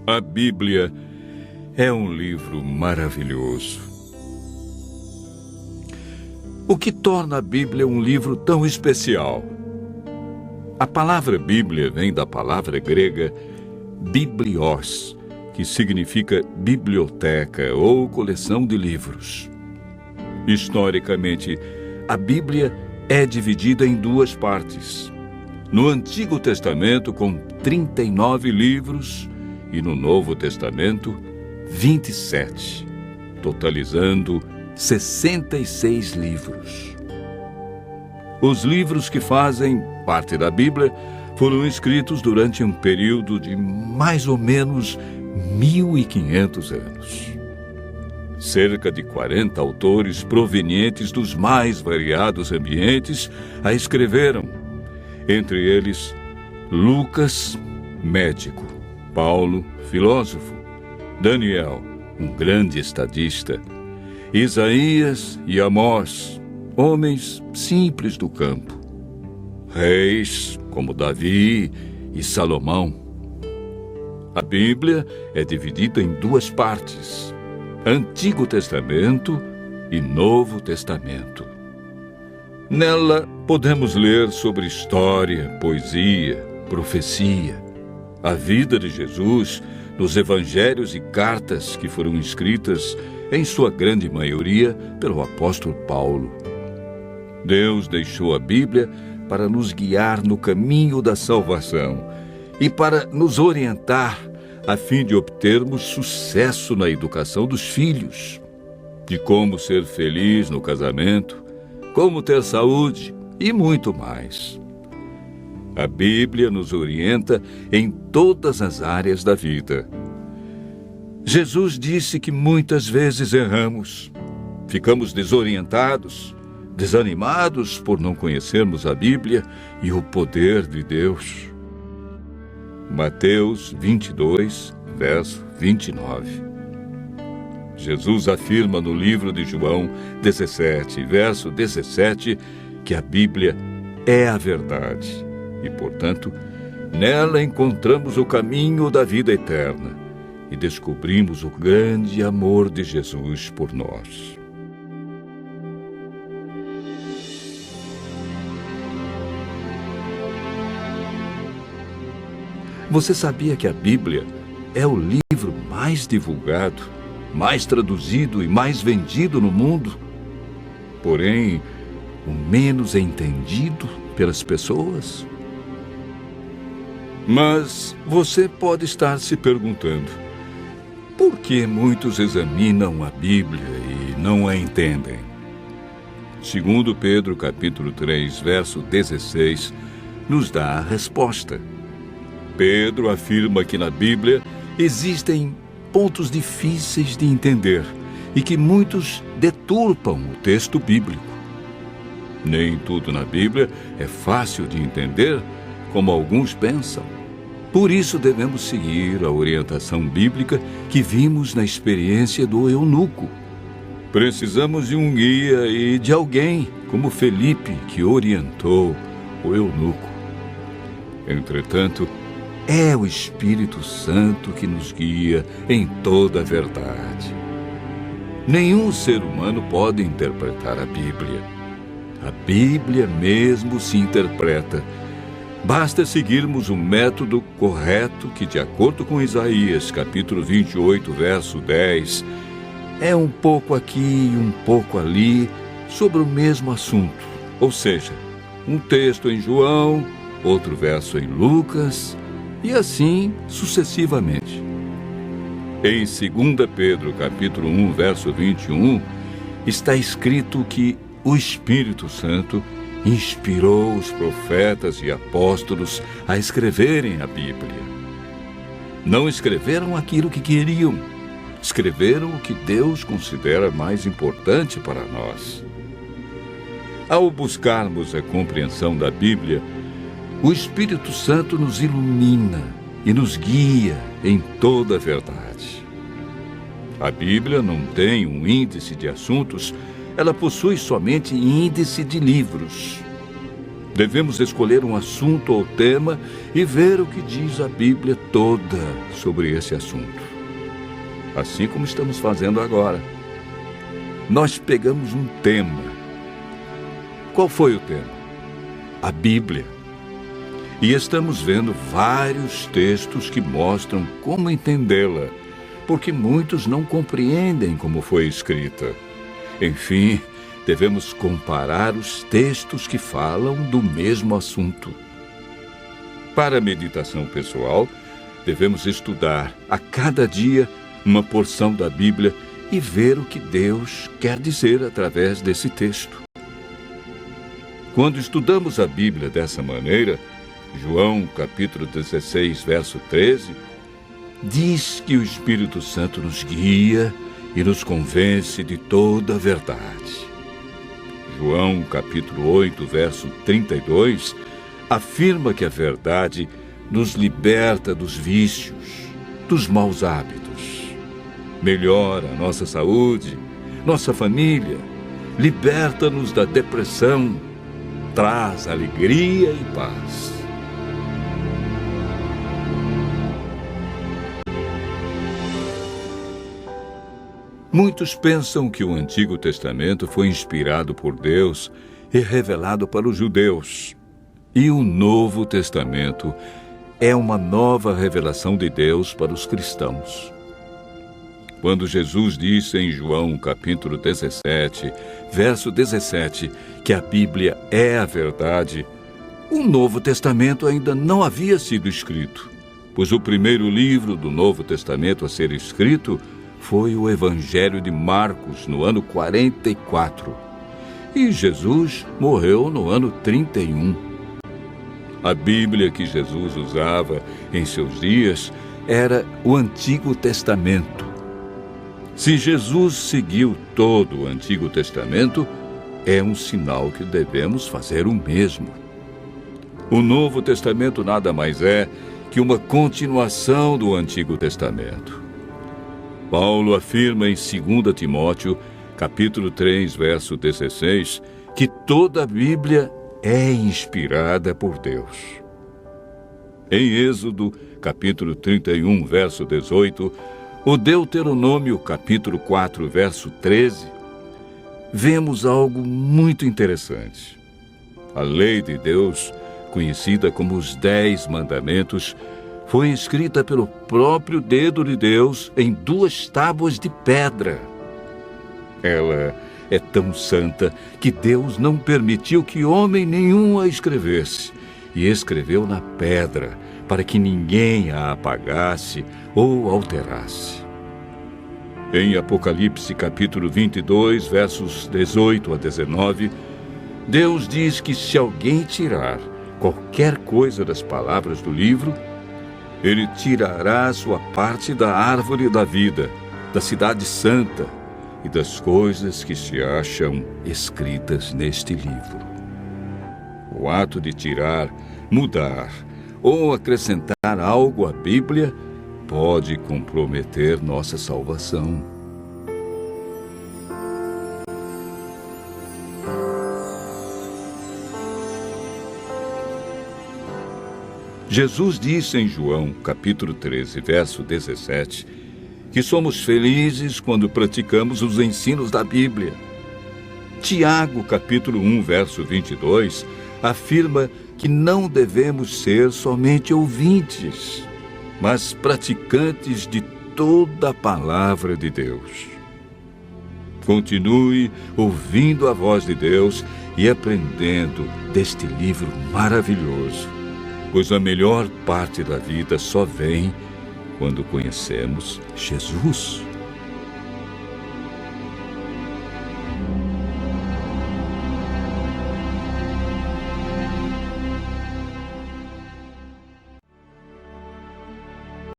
A Bíblia é um livro maravilhoso. O que torna a Bíblia um livro tão especial? A palavra Bíblia vem da palavra grega biblios, que significa biblioteca ou coleção de livros. Historicamente, a Bíblia é dividida em duas partes. No Antigo Testamento, com 39 livros, e no Novo Testamento, 27, totalizando 66 livros. Os livros que fazem parte da Bíblia foram escritos durante um período de mais ou menos 1.500 anos. Cerca de 40 autores provenientes dos mais variados ambientes a escreveram. Entre eles, Lucas, médico; Paulo, filósofo; Daniel, um grande estadista; Isaías e Amós, homens simples do campo; reis como Davi e Salomão. A Bíblia é dividida em duas partes: Antigo Testamento e Novo Testamento. Nela podemos ler sobre história, poesia, profecia, a vida de Jesus nos evangelhos e cartas que foram escritas, em sua grande maioria, pelo apóstolo Paulo. Deus deixou a Bíblia para nos guiar no caminho da salvação e para nos orientar a fim de obtermos sucesso na educação dos filhos, de como ser feliz no casamento, como ter saúde e muito mais. A Bíblia nos orienta em todas as áreas da vida. Jesus disse que muitas vezes erramos, ficamos desorientados, desanimados por não conhecermos a Bíblia e o poder de Deus. Mateus 22, verso 29. Jesus afirma no livro de João 17, verso 17, que a Bíblia é a verdade e, portanto, nela encontramos o caminho da vida eterna e descobrimos o grande amor de Jesus por nós. Você sabia que a Bíblia é o livro mais divulgado, mais traduzido e mais vendido no mundo? Porém, o menos entendido pelas pessoas? Mas você pode estar se perguntando: por que muitos examinam a Bíblia e não a entendem? Segundo Pedro, capítulo 3, verso 16, nos dá a resposta. Pedro afirma que na Bíblia existem pontos difíceis de entender e que muitos deturpam o texto bíblico. Nem tudo na Bíblia é fácil de entender, como alguns pensam. Por isso devemos seguir a orientação bíblica que vimos na experiência do eunuco. Precisamos de um guia e de alguém como Felipe, que orientou o eunuco. Entretanto, é o Espírito Santo que nos guia em toda a verdade. Nenhum ser humano pode interpretar a Bíblia. A Bíblia mesmo se interpreta. Basta seguirmos o método correto que, de acordo com Isaías, capítulo 28, verso 10, é um pouco aqui e um pouco ali sobre o mesmo assunto. Ou seja, um texto em João, outro verso em Lucas, e assim sucessivamente. Em 2 Pedro, capítulo 1, verso 21, está escrito que o Espírito Santo inspirou os profetas e apóstolos a escreverem a Bíblia. Não escreveram aquilo que queriam, escreveram o que Deus considera mais importante para nós. Ao buscarmos a compreensão da Bíblia, o Espírito Santo nos ilumina e nos guia em toda a verdade. A Bíblia não tem um índice de assuntos, ela possui somente índice de livros. Devemos escolher um assunto ou tema e ver o que diz a Bíblia toda sobre esse assunto. Assim como estamos fazendo agora. Nós pegamos um tema. Qual foi o tema? A Bíblia. E estamos vendo vários textos que mostram como entendê-la, porque muitos não compreendem como foi escrita. Enfim, devemos comparar os textos que falam do mesmo assunto. Para a meditação pessoal, devemos estudar a cada dia uma porção da Bíblia e ver o que Deus quer dizer através desse texto. Quando estudamos a Bíblia dessa maneira, João capítulo 16, verso 13, diz que o Espírito Santo nos guia e nos convence de toda a verdade. João capítulo 8, verso 32, afirma que a verdade nos liberta dos vícios, dos maus hábitos, melhora a nossa saúde, nossa família, liberta-nos da depressão, traz alegria e paz. Muitos pensam que o Antigo Testamento foi inspirado por Deus e revelado para os judeus. E o Novo Testamento é uma nova revelação de Deus para os cristãos. Quando Jesus disse em João capítulo 17, verso 17, que a Bíblia é a verdade, o Novo Testamento ainda não havia sido escrito, pois o primeiro livro do Novo Testamento a ser escrito foi o Evangelho de Marcos, no ano 44. E Jesus morreu no ano 31. A Bíblia que Jesus usava em seus dias era o Antigo Testamento. Se Jesus seguiu todo o Antigo Testamento, é um sinal que devemos fazer o mesmo. O Novo Testamento nada mais é que uma continuação do Antigo Testamento. Paulo afirma em 2 Timóteo, capítulo 3, verso 16, que toda a Bíblia é inspirada por Deus. Em Êxodo, capítulo 31, verso 18, o Deuteronômio, capítulo 4, verso 13, vemos algo muito interessante. A lei de Deus, conhecida como os 10 Mandamentos, foi escrita pelo próprio dedo de Deus em 2 tábuas de pedra. Ela é tão santa que Deus não permitiu que homem nenhum a escrevesse, e escreveu na pedra para que ninguém a apagasse ou alterasse. Em Apocalipse capítulo 22, versos 18 a 19, Deus diz que se alguém tirar qualquer coisa das palavras do livro, Ele tirará sua parte da árvore da vida, da cidade santa e das coisas que se acham escritas neste livro. O ato de tirar, mudar ou acrescentar algo à Bíblia pode comprometer nossa salvação. Jesus disse em João, capítulo 13, verso 17, que somos felizes quando praticamos os ensinos da Bíblia. Tiago, capítulo 1, verso 22, afirma que não devemos ser somente ouvintes, mas praticantes de toda a palavra de Deus. Continue ouvindo a voz de Deus e aprendendo deste livro maravilhoso, pois a melhor parte da vida só vem quando conhecemos Jesus.